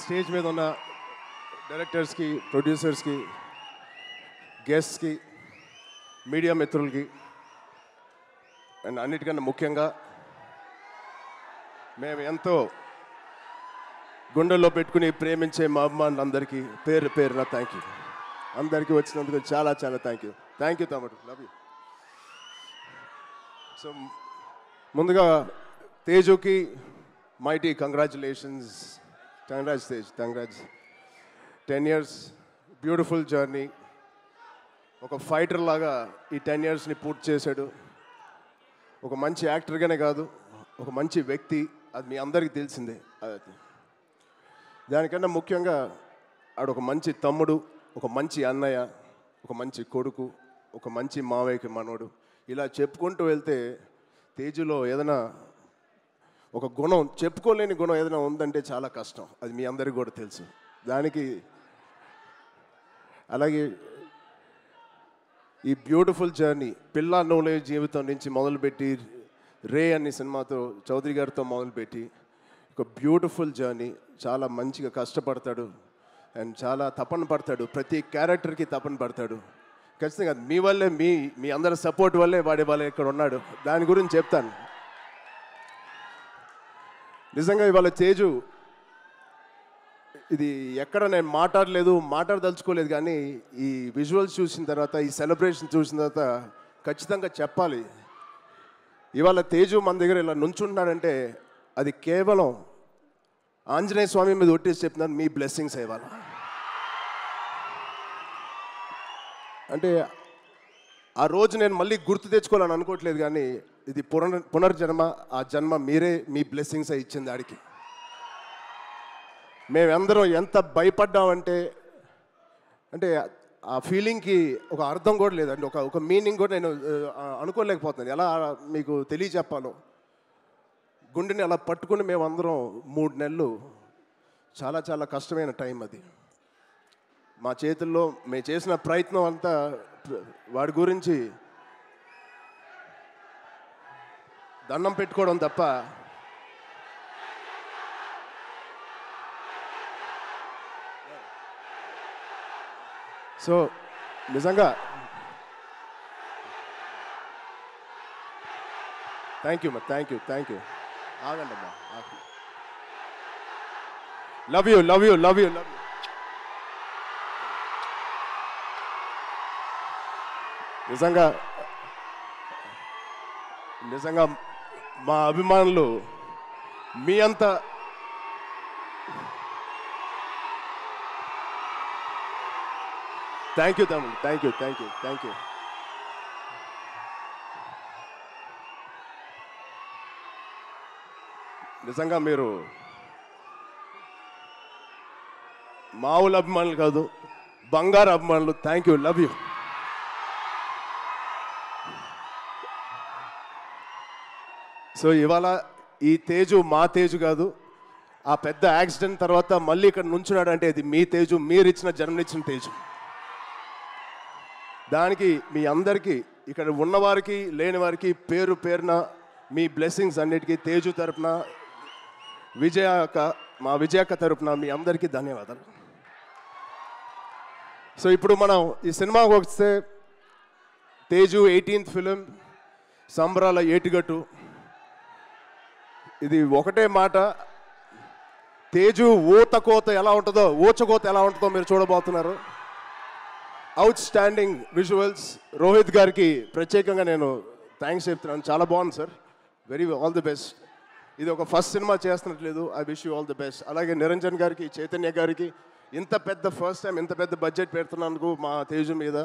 Stage మీద ఉన్న డైరెక్టర్స్కి, ప్రొడ్యూసర్స్కి, గెస్ట్స్కి, media మిత్రులకి అండ్ అన్నిటికన్నా ముఖ్యంగా మేము ఎంతో గుండెల్లో పెట్టుకుని ప్రేమించే మా అభిమానులందరికీ పేరు పేరున థ్యాంక్ యూ. అందరికీ వచ్చినందుకు చాలా చాలా థ్యాంక్ యూ తమ్ముడు, లవ్ యూ. సో ముందుగా తేజుకి mighty congratulations. Congrats Tej, congrats. 10 years beautiful journey. ఒక ఫైటర్ లాగా ఈ 10 yearsని పూర్తి చేశాడు. ఒక మంచి యాక్టర్గానే కాదు, ఒక మంచి వ్యక్తి, అది మీ అందరికీ తెలిసిందే. దానికన్నా ముఖ్యంగా ఆడొక మంచి తమ్ముడు, ఒక మంచి అన్నయ్య, ఒక మంచి కొడుకు, ఒక మంచి మావయ్యకి మనవడు. ఇలా చెప్పుకుంటూ వెళ్తే తేజులో ఏదైనా ఒక గుణం, చెప్పుకోలేని గుణం ఏదైనా ఉందంటే చాలా కష్టం. అది మీ అందరికీ కూడా తెలుసు. దానికి అలాగే ఈ బ్యూటిఫుల్ జర్నీ పిల్ల నోలే జీవితం నుంచి మొదలుపెట్టి రే అనే సినిమాతో చౌదరి గారితో మొదలుపెట్టి ఒక బ్యూటిఫుల్ జర్నీ. చాలా మంచిగా కష్టపడతాడు అండ్ చాలా తపన పడతాడు. ప్రతి క్యారెక్టర్కి తపన పడతాడు. ఖచ్చితంగా మీ వల్లే, మీ అందరి సపోర్ట్ వల్లే వాడి వాళ్ళ ఇక్కడ ఉన్నాడు. దాని గురించి చెప్తాను. నిజంగా ఇవాళ తేజు ఇది ఎక్కడ నేను మాట్లాడదలుచుకోలేదు, కానీ ఈ విజువల్స్ చూసిన తర్వాత, ఈ సెలబ్రేషన్ చూసిన తర్వాత ఖచ్చితంగా చెప్పాలి. ఇవాళ తేజు మన దగ్గర ఇలా నుంచుంటున్నాడంటే అది కేవలం ఆంజనేయ స్వామి మీద ఒట్టేసి చెప్తున్నాను, మీ బ్లెస్సింగ్స్ ఇవాళ. అంటే ఆ రోజు నేను మళ్ళీ గుర్తు తెచ్చుకోవాలని అనుకోవట్లేదు, కానీ ఇది పునర్జన్మ. ఆ జన్మ మీరే, మీ బ్లెస్సింగ్స్ ఇచ్చింది ఆడికి. మేమందరం ఎంత భయపడ్డామంటే, అంటే ఆ ఫీలింగ్కి ఒక అర్థం కూడా లేదండి, ఒక మీనింగ్ కూడా నేను అనుకోలేకపోతున్నాను. ఎలా మీకు తెలియచెప్పాలో. గుండెని అలా పట్టుకుని మేమందరం 3 నెలలు చాలా చాలా కష్టమైన టైం అది. మా చేతుల్లో మేము చేసిన ప్రయత్నం అంతా వాడి గురించి దండం పెట్టుకోవడం తప్ప సో నిజంగా థ్యాంక్ యూ. ఆగండి అమ్మా. Love you. నిజంగా మా అభిమానులు మీ అంత థ్యాంక్ యూ తమ్ముడు, థ్యాంక్ యూ. నిజంగా మీరు మామూలు అభిమానులు కాదు, బంగారు అభిమానులు. Thank you, love you. So ఇవాళ ఈ తేజు మా తేజు కాదు. ఆ పెద్ద యాక్సిడెంట్ తర్వాత మళ్ళీ ఇక్కడ నుంచున్నాడు అంటే ఇది మీ తేజు, మీరిచ్చిన జన్మనిచ్చిన తేజు. దానికి మీ అందరికీ, ఇక్కడ ఉన్నవారికి లేని వారికి పేరు పేరున మీ బ్లెస్సింగ్స్ అన్నిటికీ తేజు తరపున, మా విజయక్క తరపున మీ అందరికీ ధన్యవాదాలు. సో ఇప్పుడు మనం ఈ సినిమాకి వస్తే తేజు 18th ఫిలిం, సంబరాల ఏటిగట్టు. ఇది ఒకటే మాట, తేజు ఊచకోత ఎలా ఉంటుందో మీరు చూడబోతున్నారు. Out standing visuals. రోహిత్ గారికి ప్రత్యేకంగా నేను థ్యాంక్స్ చెప్తున్నాను. చాలా బాగుంది సార్, ఆల్ ది బెస్ట్. ఇది ఒక ఫస్ట్ సినిమా చేస్తున్నట్లేదు. I wish you all the best. అలాగే నిరంజన్ గారికి, చైతన్య గారికి ఫస్ట్ టైం ఇంత పెద్ద బడ్జెట్ పెడుతున్నందుకు మా తేజు మీద.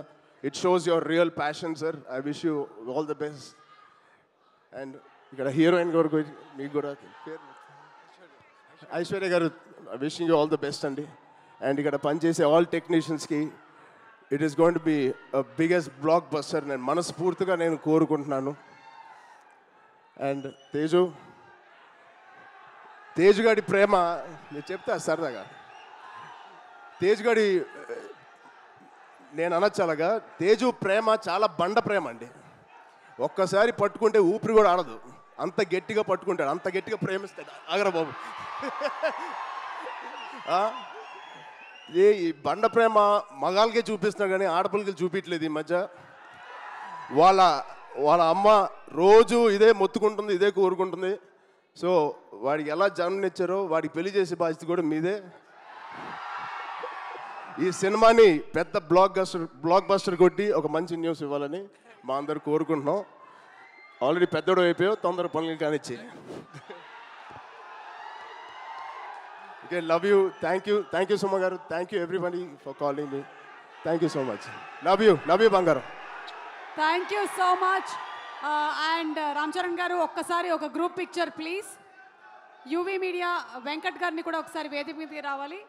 It shows your real passion sir. I wish you all the best. And ఇక్కడ హీరోయిన్ గారు మీకు కూడా ఐశ్వర్య గారు, wishing you all the best అండి. అండ్ ఇక్కడ పనిచేసే ఆల్ టెక్నీషియన్స్కి it is going to be biggest blockbuster నేను మనస్ఫూర్తిగా కోరుకుంటున్నాను. అండ్ తేజుగాడి ప్రేమ నేను చెప్తా సరదాగా. తేజుగాడి నేను అనొచ్చాలగా, తేజు ప్రేమ చాలా బండ ప్రేమ అండి. ఒక్కసారి పట్టుకుంటే ఊపిరి కూడా ఆడదు. అంత గట్టిగా పట్టుకుంటాడు, అంత గట్టిగా ప్రేమిస్తాడు. ఆగరా బాబు. ఈ బండ ప్రేమ మగాళ్ళకే చూపిస్తున్నా కానీ ఆడపిల్లకి చూపించలేదు ఈ మధ్య. వాళ్ళ అమ్మ రోజు ఇదే మొత్తుకుంటుంది, ఇదే కోరుకుంటుంది. సో వాడికి ఎలా జన్మనిచ్చారో వాడికి పెళ్లి చేసే బాధ్యత కూడా మీదే. ఈ సినిమాని పెద్ద బ్లాక్ బస్టర్ కొట్టి ఒక మంచి న్యూస్ ఇవ్వాలని మా అందరు కోరుకుంటున్నాం. ఆల్రెడీ పెద్దోడు అయిపోయావు, తొందర పనులు కానిచ్చి. Okay, love you. Thank you Suma గారు. Thank you everybody for calling me. Thank you so much. Love you బంగారం. Thank you so much. And Ram Charan గారు ఒక్కసారి ఒక group picture please. UV media Venkat గారిని కూడా ఒకసారి వేదిక మీదకి రావాలి.